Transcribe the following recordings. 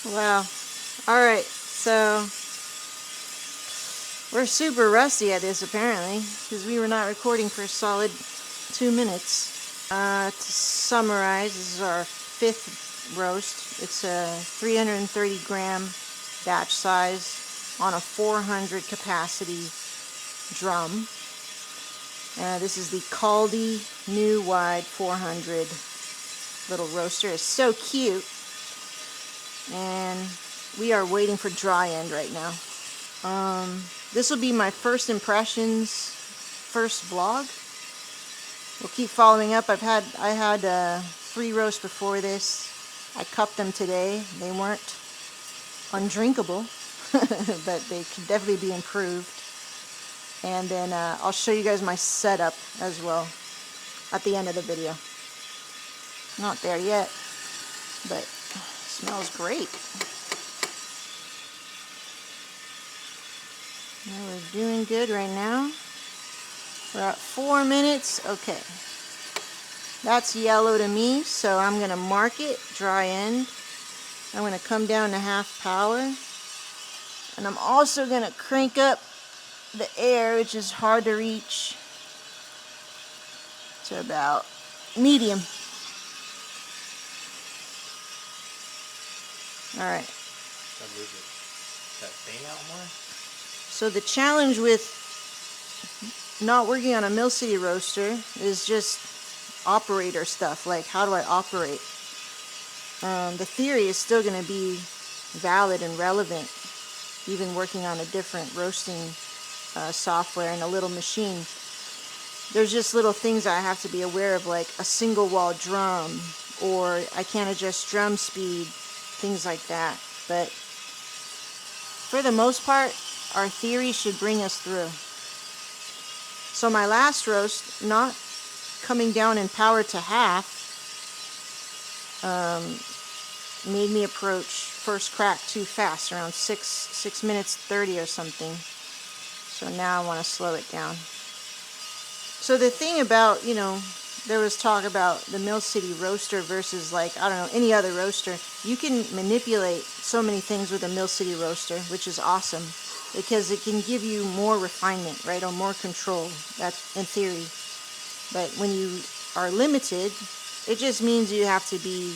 Wow. Alright, so we're super rusty at this apparently, because we were not recording for a solid 2 minutes. To summarize, this is our 5th roast. It's a 330 gram batch size on a 400 capacity drum. This is the Kaldi new wide 400 little roaster. It's so cute. And we are waiting for dry end right now. This will be my first impressions, first vlog. We'll keep following up. I had 3 roasts before this. I cupped them today. They weren't undrinkable, but they could definitely be improved. And then I'll show you guys my setup as well at the end of the video. Not there yet, but it smells great. Now we're doing good right now. We're at 4 minutes. Okay. That's yellow to me, so I'm going to mark it, dry end. I'm going to come down to half power. And I'm also going to crank up the air, which is hard to reach, to about medium. Alright. So the challenge with not working on a Mill City roaster is just operator stuff, like how do I operate? The theory is still going to be valid and relevant, even working on a different roasting software and a little machine. There's just little things I have to be aware of, like a single wall drum, or I can't adjust drum speed, things like that. But for the most part, our theory should bring us through. So my last roast, not coming down in power to half, made me approach first crack too fast, around 6 minutes 30 or something. So now I want to slow it down. So the thing about, there was talk about the Mill City roaster versus, like, I don't know, any other roaster. You can manipulate so many things with a Mill City roaster, which is awesome, because it can give you more refinement, right, or more control. That's in theory. But when you are limited, it just means you have to be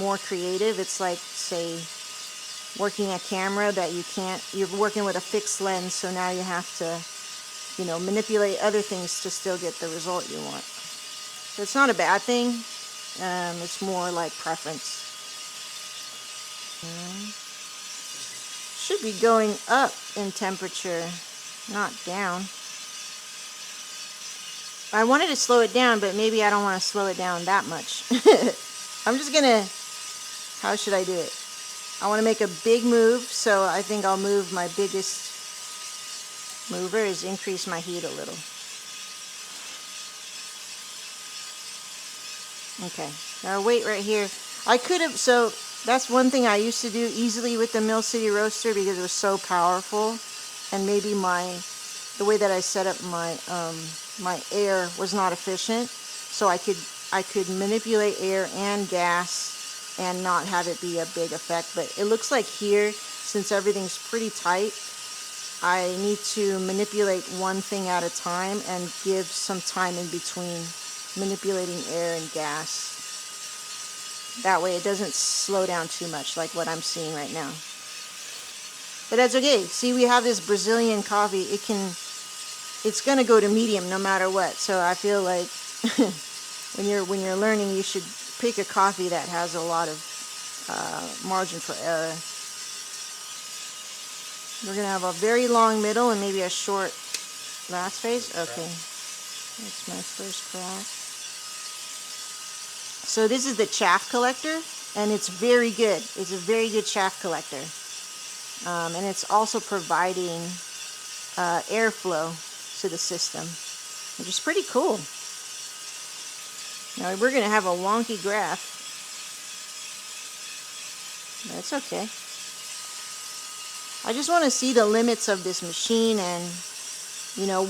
more creative. It's like, say, working a camera that you're working with a fixed lens, so now you have to, manipulate other things to still get the result you want. So it's not a bad thing. It's more like preference. Should be going up in temperature, not down. I wanted to slow it down, but maybe I don't want to slow it down that much. I'm just gonna, how should I do it? I want to make a big move, so I think I'll move. My biggest mover is increase my heat a little. Okay, now wait right here. I could have, so that's one thing I used to do easily with the Mill City roaster, because it was so powerful, and maybe the way that I set up my my air was not efficient, so I could manipulate air and gas and not have it be a big effect. But it looks like here, since everything's pretty tight, I need to manipulate one thing at a time and give some time in between manipulating air and gas. That way it doesn't slow down too much like what I'm seeing right now. But that's okay. See, we have this Brazilian coffee. It's going to go to medium no matter what. So I feel like when you're learning, you should pick a coffee that has a lot of margin for error. We're going to have a very long middle and maybe a short last phase. Okay. That's my first crack. So this is the chaff collector, and it's very good. It's a very good chaff collector. And it's also providing airflow to the system, which is pretty cool. Now we're going to have a wonky graph. That's okay. I just want to see the limits of this machine, and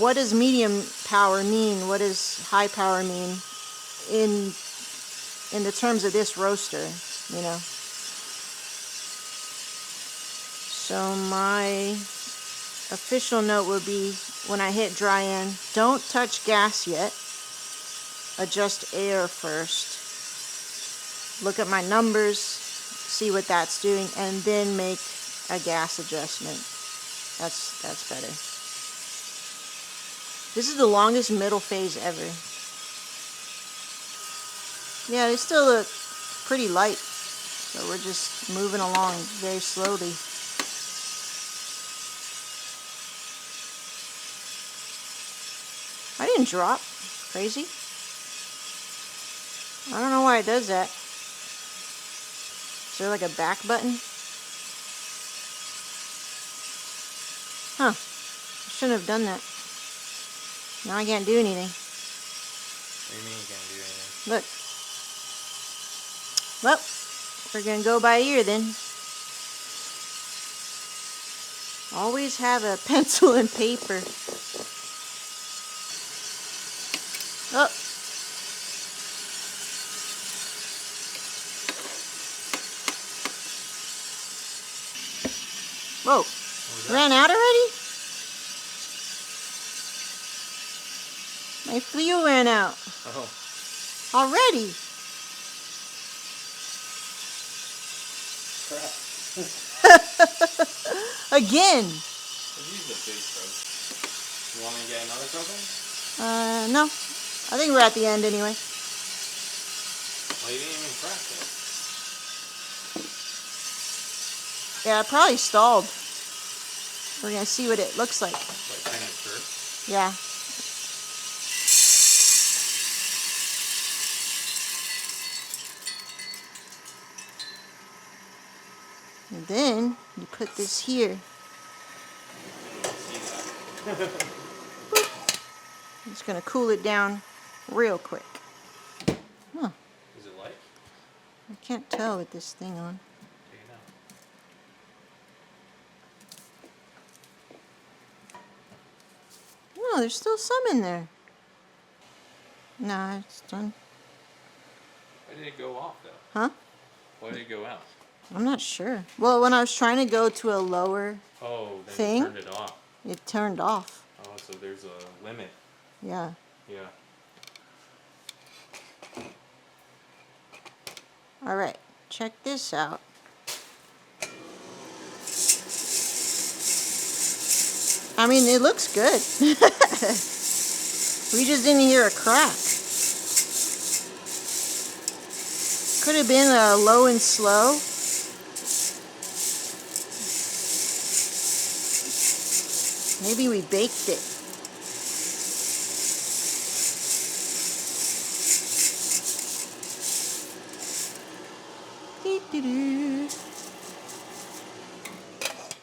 what does medium power mean? What does high power mean in in the terms of this roaster, you know. So my official note would be, when I hit dry end, don't touch gas yet. Adjust air first. Look at my numbers, see what that's doing, and then make a gas adjustment. That's better. This is the longest middle phase ever. Yeah, they still look pretty light, so we're just moving along very slowly. I didn't drop. Crazy. I don't know why it does that. Is there like a back button? Huh. I shouldn't have done that. Now I can't do anything. What do you mean you can't do anything? Look. Well, we're going to go by ear then. Always have a pencil and paper. Oh. Whoa. Ran out already? My fuel ran out. Oh. Already? Crap. Again. Let's use the big probe. You want me to get another probe? No. I think we're at the end anyway. Well, you didn't even crack it. Yeah, it probably stalled. We're going to see what it looks like. Like 10 at first? Yeah. And then you put this here. See that. It's going to cool it down real quick. Huh. Is it light? I can't tell with this thing on. Take it out. No, there's still some in there. Nah, it's done. Why did it go off though? Huh? Why did it go out? I'm not sure. Well, when I was trying to go to a lower Oh, then thing, you turned it off. it turned off. Oh, so there's a limit. Yeah. Yeah. All right, check this out. I mean, it looks good. We just didn't hear a crack. Could have been a low and slow. Maybe we baked it.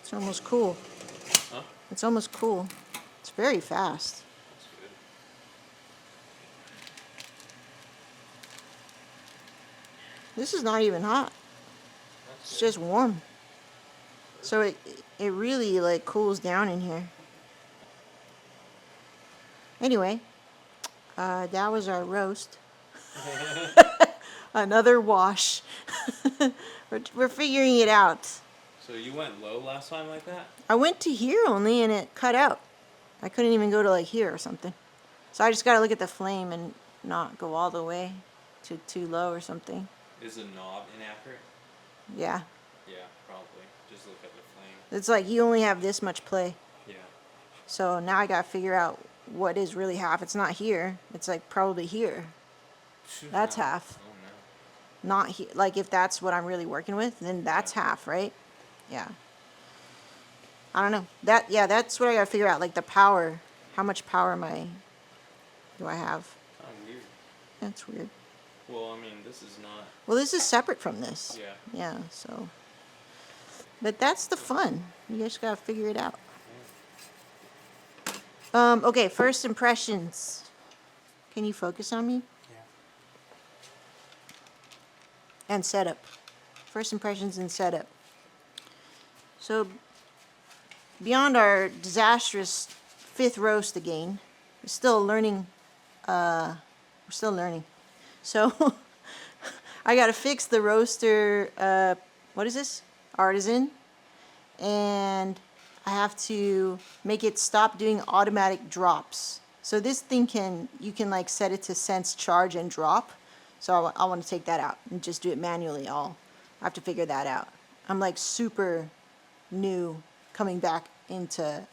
It's almost cool. Huh? It's almost cool. It's very fast. That's good. This is not even hot. That's It's good. just warm. So it really like cools down in here. Anyway, that was our roast. Another wash. We're figuring it out. So you went low last time like that? I went to here only and it cut out. I couldn't even go to like here or something. So I just got to look at the flame and not go all the way to too low or something. Is the knob inaccurate? Yeah. Yeah, probably. Just look at the flame. It's like you only have this much play. Yeah. So now I got to figure out what is really half. It's not here. It's like probably here. That's No. half. Oh no. Not here. Like if that's what I'm really working with, then that's half, right? Yeah. I don't know. That's what I got to figure out. Like the power. How much power do I have? Kind of weird. That's weird. Well, I mean, this is not. Well, this is separate from this. Yeah. Yeah, so. But that's the fun. You just got to figure it out. Okay, first impressions. Can you focus on me? Yeah. And setup. First impressions and setup. So, beyond our disastrous 5th roast again, we're still learning. So, I gotta fix the roaster, what is this? Artisan. And I have to make it stop doing automatic drops. So this thing you can like set it to sense charge and drop. So I want to take that out and just do it manually. I have to figure that out. I'm like super new coming back into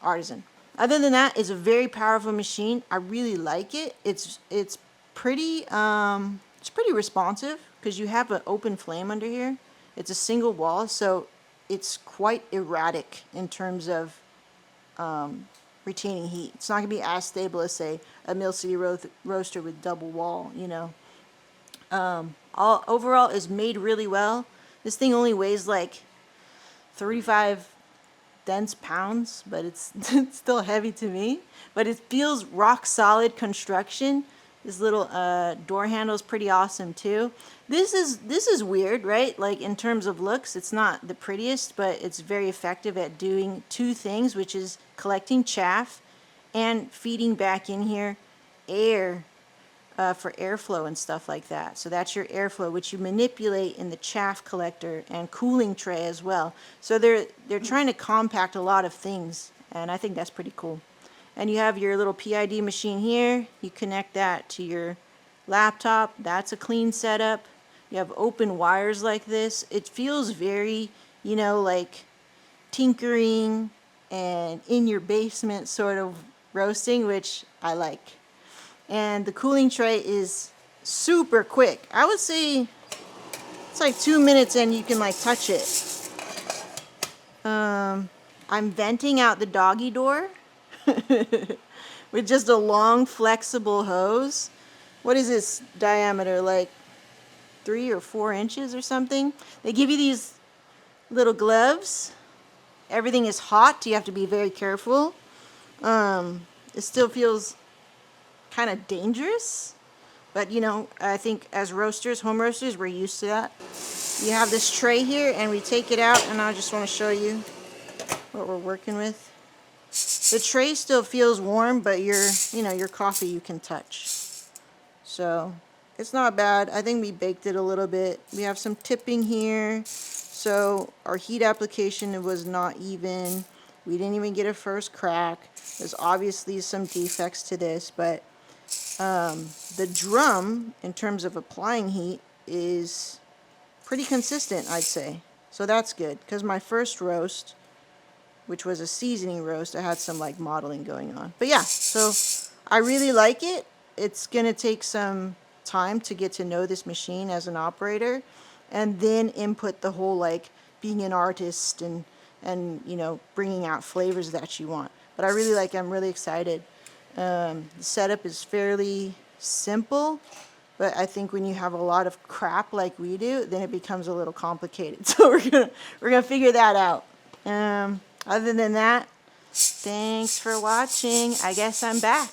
Artisan. Other than that, it's a very powerful machine. I really like it. It's pretty responsive because you have an open flame under here. It's a single wall, so it's quite erratic in terms of retaining heat. It's not going to be as stable as, say, a Mill City roaster with double wall, you know. Overall, is made really well. This thing only weighs like 35 dense pounds, but it's still heavy to me. But it feels rock solid construction. This little door handle is pretty awesome too. This is weird, right? Like in terms of looks, it's not the prettiest, but it's very effective at doing two things, which is collecting chaff and feeding back in here air for airflow and stuff like that. So that's your airflow, which you manipulate in the chaff collector and cooling tray as well. So they're trying to compact a lot of things, and I think that's pretty cool. And you have your little PID machine here. You connect that to your laptop. That's a clean setup. You have open wires like this. It feels very, you know, like tinkering and in your basement sort of roasting, which I like. And the cooling tray is super quick. I would say it's like 2 minutes and you can like touch it. I'm venting out the doggy door with just a long flexible hose. What is this diameter, like 3 or 4 inches or something? They give you these little gloves. Everything is hot. You have to be very careful. It still feels kind of dangerous, but you know, I think as roasters, home roasters, we're used to that. You have this tray here and we take it out, and I just want to show you what we're working with. The tray still feels warm, but your coffee you can touch. So it's not bad. I think we baked it a little bit. We have some tipping here. So our heat application was not even. We didn't even get a first crack. There's obviously some defects to this, but the drum, in terms of applying heat, is pretty consistent, I'd say. So that's good, because my first roast, which was a seasoning roast, I had some like modeling going on. But yeah, so I really like it. It's going to take some time to get to know this machine as an operator, and then input the whole like being an artist and you know, bringing out flavors that you want. But I really like it. I'm really excited. The setup is fairly simple, but I think when you have a lot of crap like we do, then it becomes a little complicated. So we're gonna figure that out. Other than that, thanks for watching. I guess I'm back.